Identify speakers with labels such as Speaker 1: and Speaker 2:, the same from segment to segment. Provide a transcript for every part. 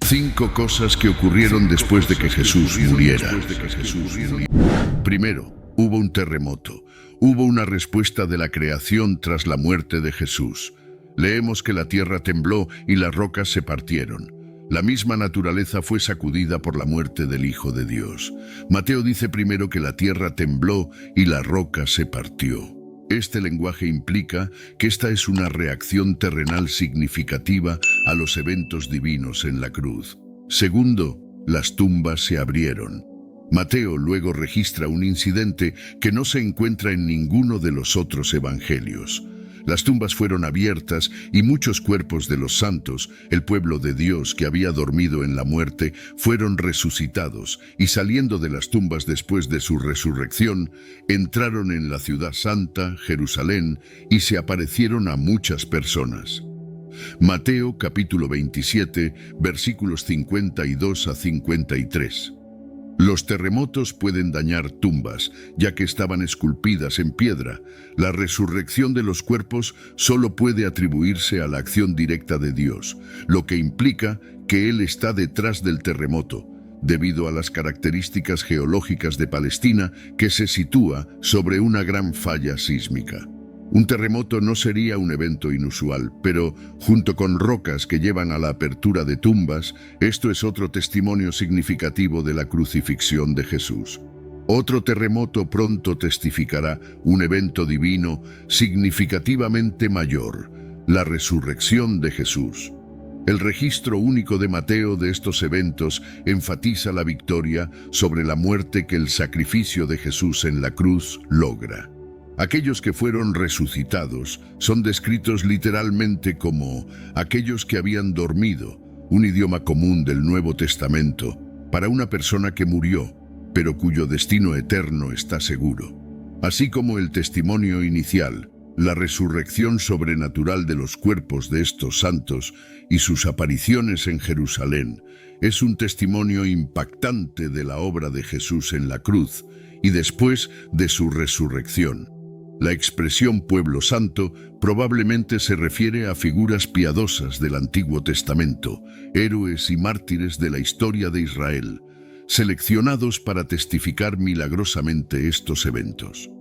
Speaker 1: 5 cosas que ocurrieron después de que Jesús muriera. Primero, hubo un terremoto. Hubo una respuesta de la creación tras la muerte de Jesús. Leemos que la tierra tembló y las rocas se partieron. La misma naturaleza fue sacudida por la muerte del Hijo de Dios. Mateo dice primero que la tierra tembló y la roca se partió. Este lenguaje implica que esta es una reacción terrenal significativa a los eventos divinos en la cruz. Segundo, las tumbas se abrieron. Mateo luego registra un incidente que no se encuentra en ninguno de los otros evangelios. Las tumbas fueron abiertas y muchos cuerpos de los santos, el pueblo de Dios que había dormido en la muerte, fueron resucitados y saliendo de las tumbas después de su resurrección, entraron en la ciudad santa, Jerusalén, y se aparecieron a muchas personas. Mateo capítulo 27, versículos 52 a 53. Los terremotos pueden dañar tumbas, ya que estaban esculpidas en piedra. La resurrección de los cuerpos solo puede atribuirse a la acción directa de Dios, lo que implica que Él está detrás del terremoto, debido a las características geológicas de Palestina que se sitúa sobre una gran falla sísmica. Un terremoto no sería un evento inusual, pero junto con rocas que llevan a la apertura de tumbas, esto es otro testimonio significativo de la crucifixión de Jesús. Otro terremoto pronto testificará un evento divino significativamente mayor, la resurrección de Jesús. El registro único de Mateo de estos eventos enfatiza la victoria sobre la muerte que el sacrificio de Jesús en la cruz logra. Aquellos que fueron resucitados son descritos literalmente como aquellos que habían dormido, un idioma común del Nuevo Testamento, para una persona que murió, pero cuyo destino eterno está seguro. Así como el testimonio inicial, la resurrección sobrenatural de los cuerpos de estos santos y sus apariciones en Jerusalén es un testimonio impactante de la obra de Jesús en la cruz y después de su resurrección. La expresión pueblo santo probablemente se refiere a figuras piadosas del Antiguo Testamento, héroes y mártires de la historia de Israel, seleccionados para testificar milagrosamente estos eventos.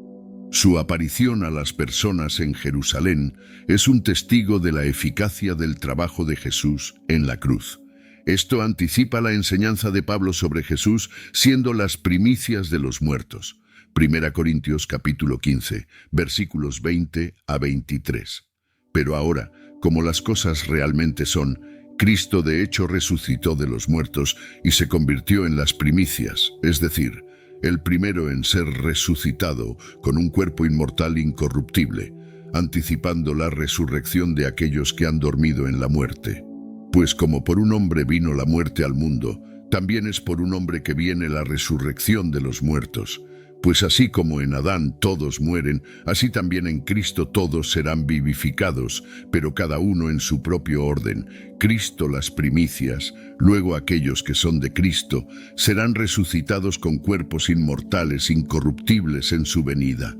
Speaker 1: Su aparición a las personas en Jerusalén es un testigo de la eficacia del trabajo de Jesús en la cruz. Esto anticipa la enseñanza de Pablo sobre Jesús siendo las primicias de los muertos. 1 Corintios capítulo 15, versículos 20 a 23. Pero ahora, como las cosas realmente son, Cristo de hecho resucitó de los muertos y se convirtió en las primicias, es decir, el primero en ser resucitado con un cuerpo inmortal incorruptible, anticipando la resurrección de aquellos que han dormido en la muerte. Pues como por un hombre vino la muerte al mundo, también es por un hombre que viene la resurrección de los muertos. Pues así como en Adán todos mueren, así también en Cristo todos serán vivificados, pero cada uno en su propio orden. Cristo las primicias, luego aquellos que son de Cristo, serán resucitados con cuerpos inmortales, incorruptibles en su venida.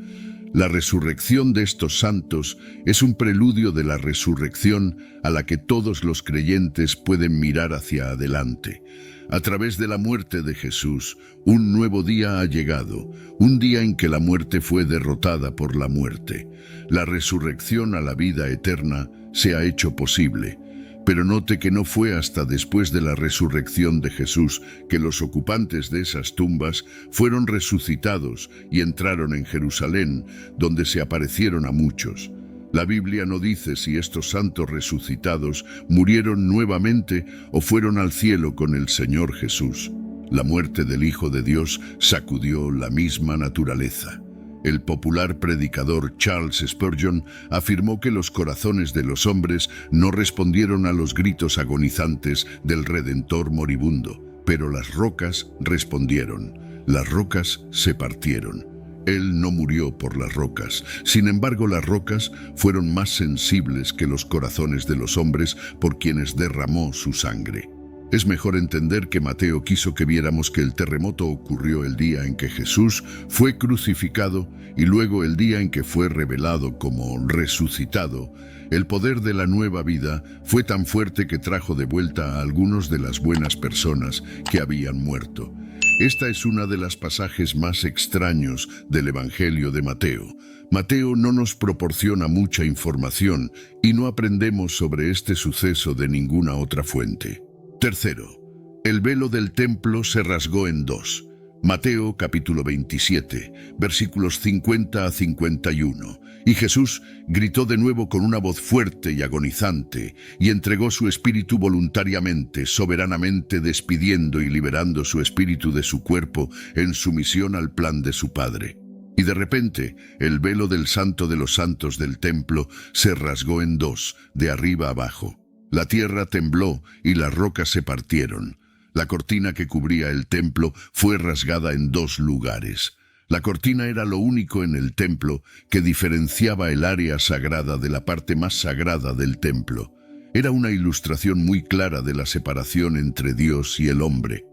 Speaker 1: La resurrección de estos santos es un preludio de la resurrección a la que todos los creyentes pueden mirar hacia adelante. A través de la muerte de Jesús, un nuevo día ha llegado, un día en que la muerte fue derrotada por la muerte. La resurrección a la vida eterna se ha hecho posible. Pero note que no fue hasta después de la resurrección de Jesús que los ocupantes de esas tumbas fueron resucitados y entraron en Jerusalén, donde se aparecieron a muchos. La Biblia no dice si estos santos resucitados murieron nuevamente o fueron al cielo con el Señor Jesús. La muerte del Hijo de Dios sacudió la misma naturaleza. El popular predicador Charles Spurgeon afirmó que los corazones de los hombres no respondieron a los gritos agonizantes del Redentor moribundo, pero las rocas respondieron. Las rocas se partieron. Él no murió por las rocas. Sin embargo, las rocas fueron más sensibles que los corazones de los hombres por quienes derramó su sangre. Es mejor entender que Mateo quiso que viéramos que el terremoto ocurrió el día en que Jesús fue crucificado y luego el día en que fue revelado como resucitado. El poder de la nueva vida fue tan fuerte que trajo de vuelta a algunos de las buenas personas que habían muerto. Esta es una de las pasajes más extraños del Evangelio de Mateo. Mateo no nos proporciona mucha información y no aprendemos sobre este suceso de ninguna otra fuente. Tercero, el velo del templo se rasgó en dos. Mateo capítulo 27, versículos 50 a 51. Y Jesús gritó de nuevo con una voz fuerte y agonizante, y entregó su espíritu voluntariamente, soberanamente despidiendo y liberando su espíritu de su cuerpo en sumisión al plan de su Padre. Y de repente, el velo del Santo de los Santos del templo se rasgó en dos, de arriba abajo. La tierra tembló y las rocas se partieron. La cortina que cubría el templo fue rasgada en dos lugares. La cortina era lo único en el templo que diferenciaba el área sagrada de la parte más sagrada del templo. Era una ilustración muy clara de la separación entre Dios y el hombre.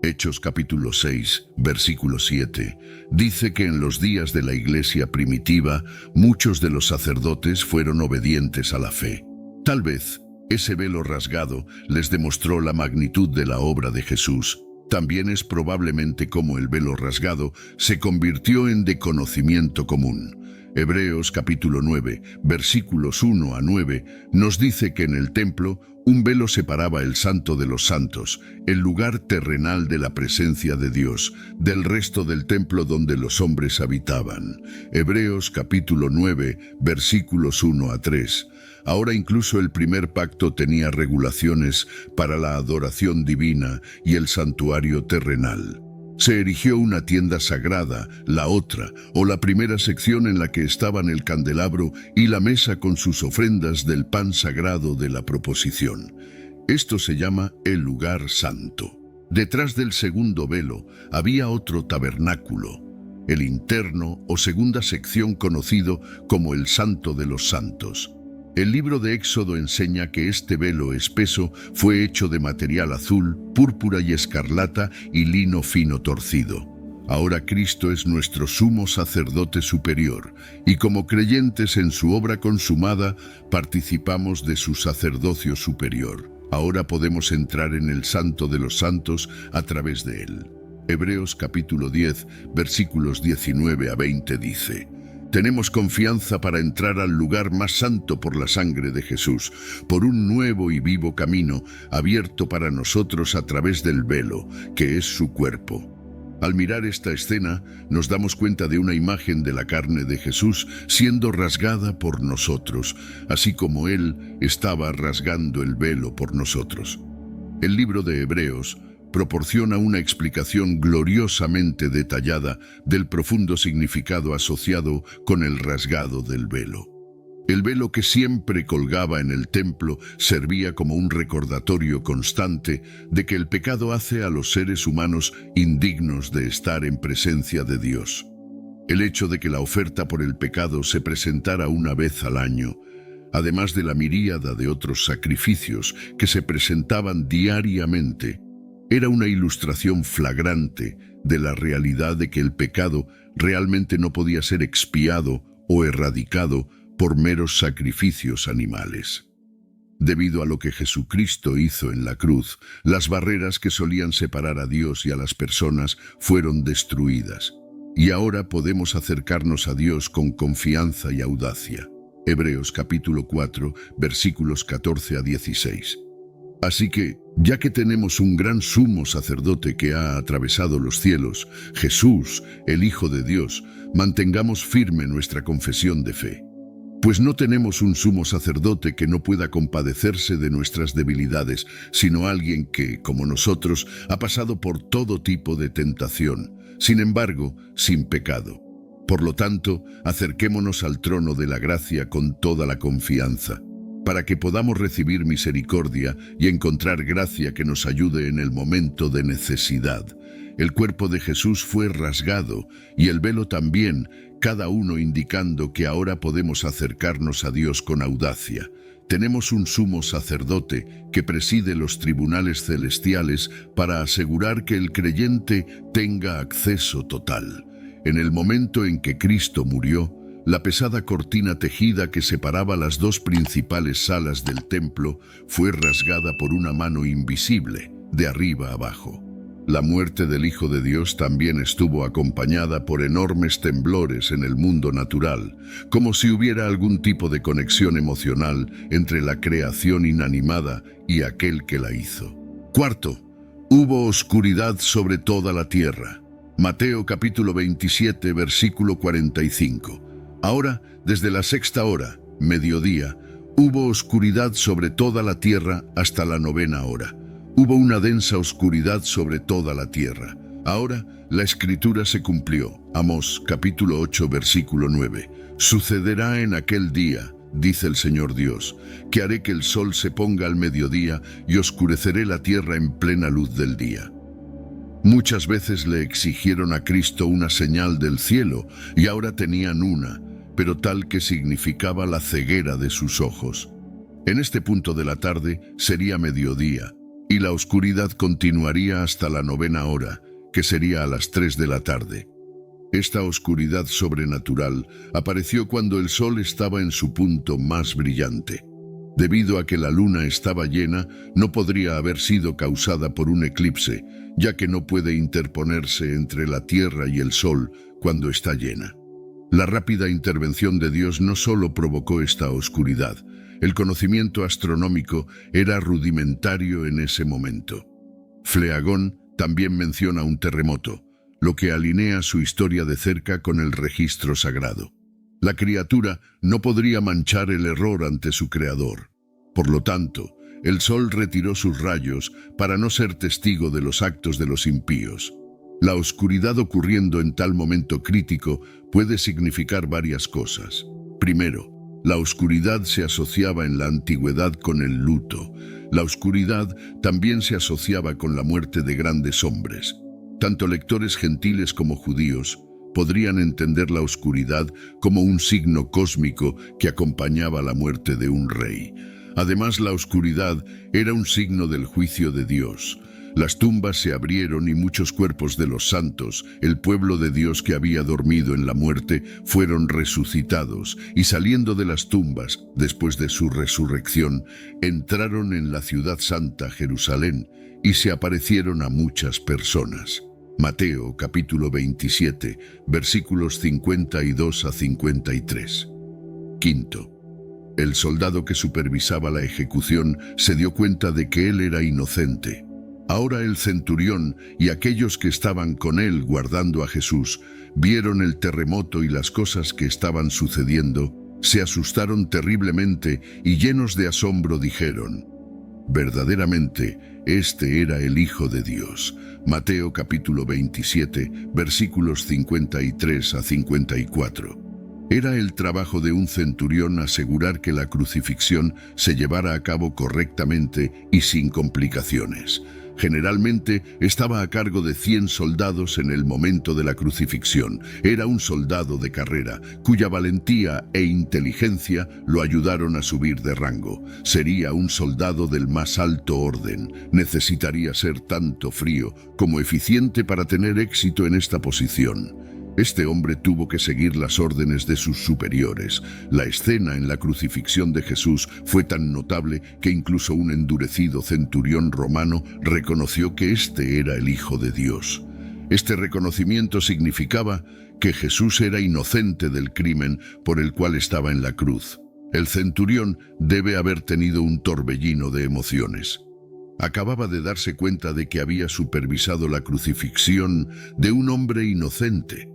Speaker 1: Hechos capítulo 6, versículo 7, dice que en los días de la iglesia primitiva, muchos de los sacerdotes fueron obedientes a la fe. Tal vez ese velo rasgado les demostró la magnitud de la obra de Jesús. También es probablemente como el velo rasgado se convirtió en de conocimiento común. Hebreos capítulo 9, versículos 1 a 9, nos dice que en el templo un velo separaba el Santo de los Santos, el lugar terrenal de la presencia de Dios, del resto del templo donde los hombres habitaban. Hebreos capítulo 9, versículos 1 a 3. Ahora incluso el primer pacto tenía regulaciones para la adoración divina y el santuario terrenal. Se erigió una tienda sagrada, la otra, o la primera sección en la que estaban el candelabro y la mesa con sus ofrendas del pan sagrado de la proposición. Esto se llama el lugar santo. Detrás del segundo velo había otro tabernáculo, el interno o segunda sección conocido como el Santo de los Santos. El libro de Éxodo enseña que este velo espeso fue hecho de material azul, púrpura y escarlata y lino fino torcido. Ahora Cristo es nuestro sumo sacerdote superior, y como creyentes en su obra consumada, participamos de su sacerdocio superior. Ahora podemos entrar en el Santo de los Santos a través de él. Hebreos capítulo 10, versículos 19 a 20 dice: Tenemos confianza para entrar al lugar más santo por la sangre de Jesús, por un nuevo y vivo camino abierto para nosotros a través del velo, que es su cuerpo. Al mirar esta escena, nos damos cuenta de una imagen de la carne de Jesús siendo rasgada por nosotros, así como Él estaba rasgando el velo por nosotros. El libro de Hebreos proporciona una explicación gloriosamente detallada del profundo significado asociado con el rasgado del velo. El velo que siempre colgaba en el templo servía como un recordatorio constante de que el pecado hace a los seres humanos indignos de estar en presencia de Dios. El hecho de que la oferta por el pecado se presentara una vez al año, además de la miríada de otros sacrificios que se presentaban diariamente, era una ilustración flagrante de la realidad de que el pecado realmente no podía ser expiado o erradicado por meros sacrificios animales. Debido a lo que Jesucristo hizo en la cruz, las barreras que solían separar a Dios y a las personas fueron destruidas, y ahora podemos acercarnos a Dios con confianza y audacia. Hebreos capítulo 4, versículos 14 a 16. Así que, ya que tenemos un gran sumo sacerdote que ha atravesado los cielos, Jesús, el Hijo de Dios, mantengamos firme nuestra confesión de fe. Pues no tenemos un sumo sacerdote que no pueda compadecerse de nuestras debilidades, sino alguien que, como nosotros, ha pasado por todo tipo de tentación, sin embargo, sin pecado. Por lo tanto, acerquémonos al trono de la gracia con toda la confianza, para que podamos recibir misericordia y encontrar gracia que nos ayude en el momento de necesidad. El cuerpo de Jesús fue rasgado y el velo también, cada uno indicando que ahora podemos acercarnos a Dios con audacia. tenemos un sumo sacerdote que preside los tribunales celestiales para asegurar que el creyente tenga acceso total. En el momento en que Cristo murió, la pesada cortina tejida que separaba las dos principales salas del templo fue rasgada por una mano invisible, de arriba a abajo. La muerte del Hijo de Dios también estuvo acompañada por enormes temblores en el mundo natural, como si hubiera algún tipo de conexión emocional entre la creación inanimada y aquel que la hizo. Cuarto, hubo oscuridad sobre toda la tierra. Mateo capítulo 27, versículo 45. Ahora, desde la sexta hora, mediodía, hubo oscuridad sobre toda la tierra hasta la novena hora. Hubo una densa oscuridad sobre toda la tierra. Ahora, la escritura se cumplió. Amós capítulo 8, versículo 9. Sucederá en aquel día, dice el Señor Dios, que haré que el sol se ponga al mediodía y oscureceré la tierra en plena luz del día. Muchas veces le exigieron a Cristo una señal del cielo y ahora tenían una, pero tal que significaba la ceguera de sus ojos. En este punto de la tarde sería mediodía y la oscuridad continuaría hasta la novena hora, que sería a las 3 de la tarde. Esta oscuridad sobrenatural apareció cuando el sol estaba en su punto más brillante. Debido a que la luna estaba llena, no podría haber sido causada por un eclipse, ya que no puede interponerse entre la tierra y el sol cuando está llena. La rápida intervención de Dios no solo provocó esta oscuridad, el conocimiento astronómico era rudimentario en ese momento. Fleagón también menciona un terremoto, lo que alinea su historia de cerca con el registro sagrado. La criatura no podría manchar el error ante su creador. Por lo tanto, el sol retiró sus rayos para no ser testigo de los actos de los impíos. La oscuridad ocurriendo en tal momento crítico puede significar varias cosas. Primero, la oscuridad se asociaba en la antigüedad con el luto. La oscuridad también se asociaba con la muerte de grandes hombres. Tanto lectores gentiles como judíos podrían entender la oscuridad como un signo cósmico que acompañaba la muerte de un rey. Además, la oscuridad era un signo del juicio de Dios. Las tumbas se abrieron y muchos cuerpos de los santos, el pueblo de Dios que había dormido en la muerte, fueron resucitados y saliendo de las tumbas, después de su resurrección, entraron en la ciudad santa Jerusalén y se aparecieron a muchas personas. Mateo capítulo 27, versículos 52 a 53. Quinto, el soldado que supervisaba la ejecución se dio cuenta de que él era inocente. Ahora el centurión y aquellos que estaban con él guardando a Jesús vieron el terremoto y las cosas que estaban sucediendo, se asustaron terriblemente y llenos de asombro dijeron: verdaderamente, este era el Hijo de Dios. Mateo capítulo 27, versículos 53 a 54. Era el trabajo de un centurión asegurar que la crucifixión se llevara a cabo correctamente y sin complicaciones. Generalmente estaba a cargo de 100 soldados en el momento de la crucifixión. Era un soldado de carrera, cuya valentía e inteligencia lo ayudaron a subir de rango. Sería un soldado del más alto orden. Necesitaría ser tanto frío como eficiente para tener éxito en esta posición. Este hombre tuvo que seguir las órdenes de sus superiores. La escena en la crucifixión de Jesús fue tan notable que incluso un endurecido centurión romano reconoció que este era el Hijo de Dios. Este reconocimiento significaba que Jesús era inocente del crimen por el cual estaba en la cruz. El centurión debe haber tenido un torbellino de emociones. Acababa de darse cuenta de que había supervisado la crucifixión de un hombre inocente.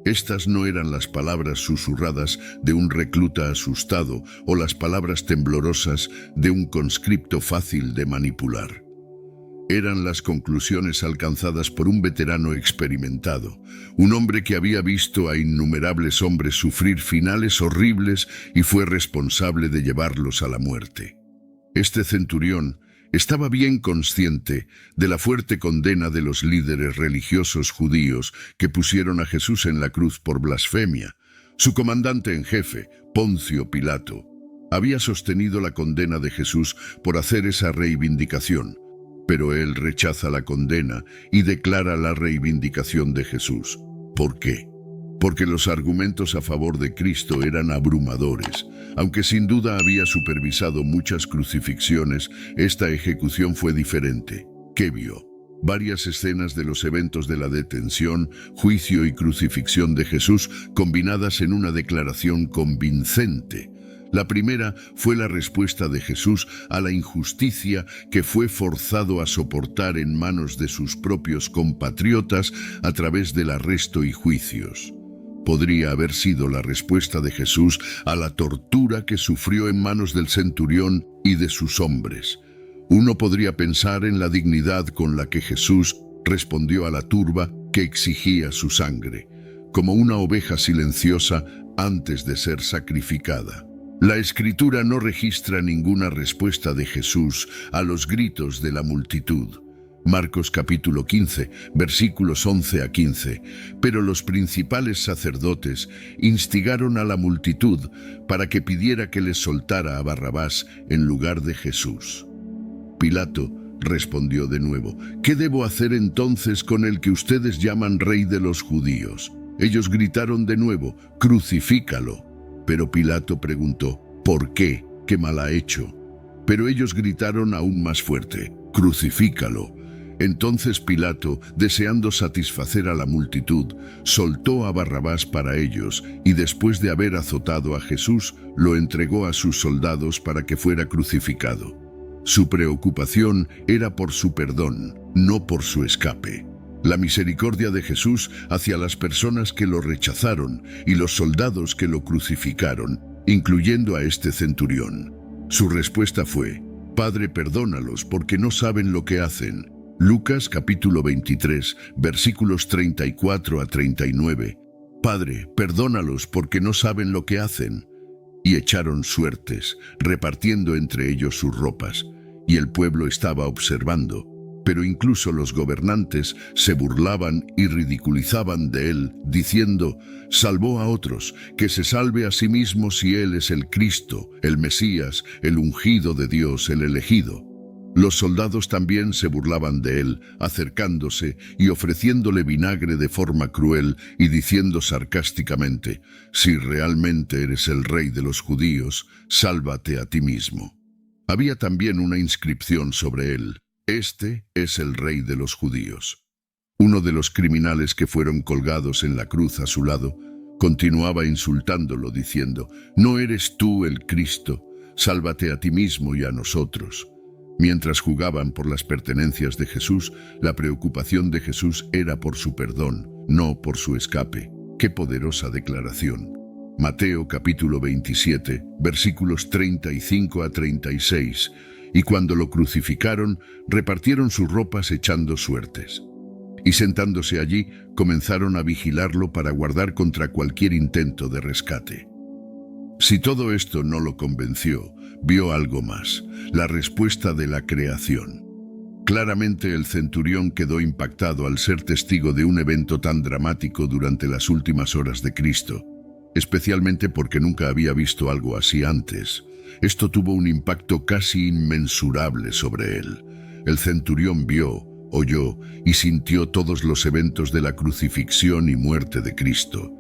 Speaker 1: Estas no eran las palabras susurradas de un recluta asustado o las palabras temblorosas de un conscripto fácil de manipular. Eran las conclusiones alcanzadas por un veterano experimentado, un hombre que había visto a innumerables hombres sufrir finales horribles y fue responsable de llevarlos a la muerte. Este centurión estaba bien consciente de la fuerte condena de los líderes religiosos judíos que pusieron a Jesús en la cruz por blasfemia. Su comandante en jefe, Poncio Pilato, había sostenido la condena de Jesús por hacer esa reivindicación, pero él rechaza la condena y declara la reivindicación de Jesús. ¿Por qué? Porque los argumentos a favor de Cristo eran abrumadores. Aunque sin duda había supervisado muchas crucifixiones, esta ejecución fue diferente. ¿Qué vio? Varias escenas de los eventos de la detención, juicio y crucifixión de Jesús combinadas en una declaración convincente. La primera fue la respuesta de Jesús a la injusticia que fue forzado a soportar en manos de sus propios compatriotas a través del arresto y juicios. Podría haber sido la respuesta de Jesús a la tortura que sufrió en manos del centurión y de sus hombres. Uno podría pensar en la dignidad con la que Jesús respondió a la turba que exigía su sangre, como una oveja silenciosa antes de ser sacrificada. La Escritura no registra ninguna respuesta de Jesús a los gritos de la multitud. Marcos capítulo 15, versículos 11 a 15. Pero los principales sacerdotes instigaron a la multitud para que pidiera que les soltara a Barrabás en lugar de Jesús. Pilato respondió de nuevo: ¿Qué debo hacer entonces con el que ustedes llaman rey de los judíos? Ellos gritaron de nuevo: crucifícalo. Pero Pilato preguntó: ¿por qué? ¿Qué mal ha hecho? Pero ellos gritaron aún más fuerte: crucifícalo. Entonces Pilato, deseando satisfacer a la multitud, soltó a Barrabás para ellos y después de haber azotado a Jesús, lo entregó a sus soldados para que fuera crucificado. Su preocupación era por su perdón, no por su escape. La misericordia de Jesús hacia las personas que lo rechazaron y los soldados que lo crucificaron, incluyendo a este centurión. Su respuesta fue: Padre, perdónalos porque no saben lo que hacen. Lucas capítulo 23, versículos 34 a 39. Padre, perdónalos porque no saben lo que hacen. Y echaron suertes, repartiendo entre ellos sus ropas, y el pueblo estaba observando. Pero incluso los gobernantes se burlaban y ridiculizaban de él, diciendo: salvó a otros, que se salve a sí mismo si él es el Cristo, el Mesías, el ungido de Dios, el elegido. Los soldados también se burlaban de él, acercándose y ofreciéndole vinagre de forma cruel y diciendo sarcásticamente: si realmente eres el rey de los judíos, sálvate a ti mismo. Había también una inscripción sobre él: este es el rey de los judíos. Uno de los criminales que fueron colgados en la cruz a su lado continuaba insultándolo diciendo: ¿no eres tú el Cristo? Sálvate a ti mismo y a nosotros. Mientras jugaban por las pertenencias de Jesús, la preocupación de Jesús era por su perdón, no por su escape. ¡Qué poderosa declaración! Mateo capítulo 27, versículos 35 a 36. Y cuando lo crucificaron, repartieron sus ropas echando suertes. Y sentándose allí, comenzaron a vigilarlo para guardar contra cualquier intento de rescate. Si todo esto no lo convenció, vio algo más: la respuesta de la creación. Claramente el centurión quedó impactado al ser testigo de un evento tan dramático durante las últimas horas de Cristo, especialmente porque nunca había visto algo así antes. Esto tuvo un impacto casi inmensurable sobre él. El centurión vio, oyó y sintió todos los eventos de la crucifixión y muerte de Cristo.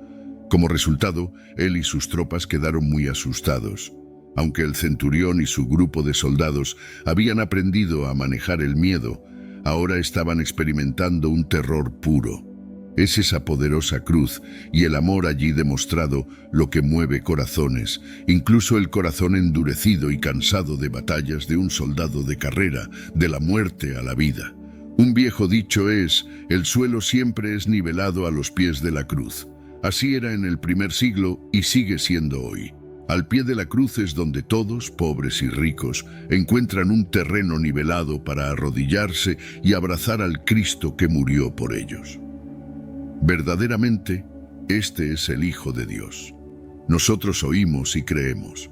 Speaker 1: Como resultado, él y sus tropas quedaron muy asustados. Aunque el centurión y su grupo de soldados habían aprendido a manejar el miedo, ahora estaban experimentando un terror puro. Es esa poderosa cruz y el amor allí demostrado lo que mueve corazones, incluso el corazón endurecido y cansado de batallas de un soldado de carrera, de la muerte a la vida. Un viejo dicho es: el suelo siempre es nivelado a los pies de la cruz. Así era en el primer siglo y sigue siendo hoy. Al pie de la cruz es donde todos, pobres y ricos, encuentran un terreno nivelado para arrodillarse y abrazar al Cristo que murió por ellos. Verdaderamente, este es el Hijo de Dios. Nosotros oímos y creemos.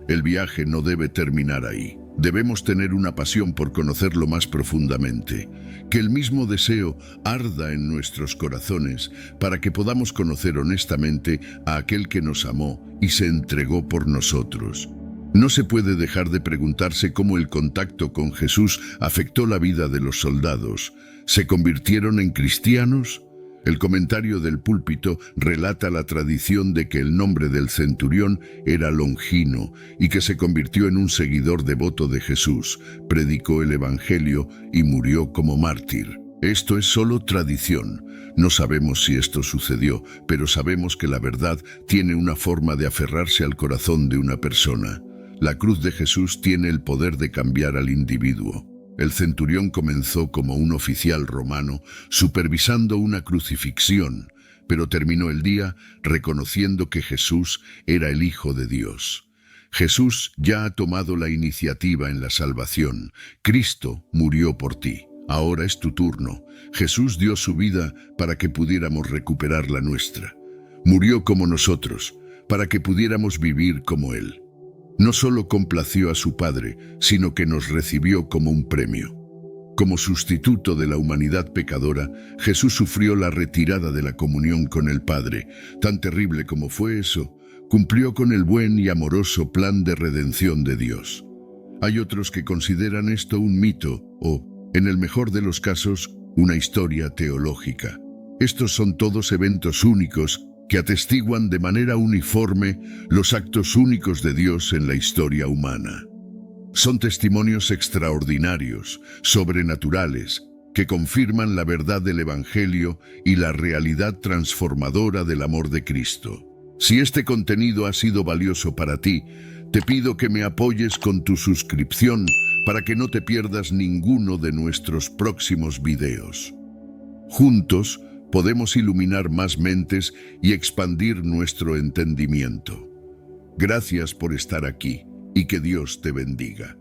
Speaker 1: El viaje no debe terminar ahí. Debemos tener una pasión por conocerlo más profundamente, que el mismo deseo arda en nuestros corazones para que podamos conocer honestamente a aquel que nos amó y se entregó por nosotros. No se puede dejar de preguntarse cómo el contacto con Jesús afectó la vida de los soldados. ¿Se convirtieron en cristianos? El comentario del púlpito relata la tradición de que el nombre del centurión era Longino y que se convirtió en un seguidor devoto de Jesús, predicó el Evangelio y murió como mártir. Esto es solo tradición. No sabemos si esto sucedió, pero sabemos que la verdad tiene una forma de aferrarse al corazón de una persona. La cruz de Jesús tiene el poder de cambiar al individuo. El centurión comenzó como un oficial romano, supervisando una crucifixión, pero terminó el día reconociendo que Jesús era el Hijo de Dios. Jesús ya ha tomado la iniciativa en la salvación. Cristo murió por ti. Ahora es tu turno. Jesús dio su vida para que pudiéramos recuperar la nuestra. Murió como nosotros, para que pudiéramos vivir como Él. No solo complació a su Padre, sino que nos recibió como un premio. Como sustituto de la humanidad pecadora, Jesús sufrió la retirada de la comunión con el Padre. Tan terrible como fue eso, cumplió con el buen y amoroso plan de redención de Dios. Hay otros que consideran esto un mito o, en el mejor de los casos, una historia teológica. Estos son todos eventos únicos que atestiguan de manera uniforme los actos únicos de Dios en la historia humana. Son testimonios extraordinarios, sobrenaturales, que confirman la verdad del Evangelio y la realidad transformadora del amor de Cristo. Si este contenido ha sido valioso para ti, te pido que me apoyes con tu suscripción para que no te pierdas ninguno de nuestros próximos videos. Juntos, podemos iluminar más mentes y expandir nuestro entendimiento. Gracias por estar aquí y que Dios te bendiga.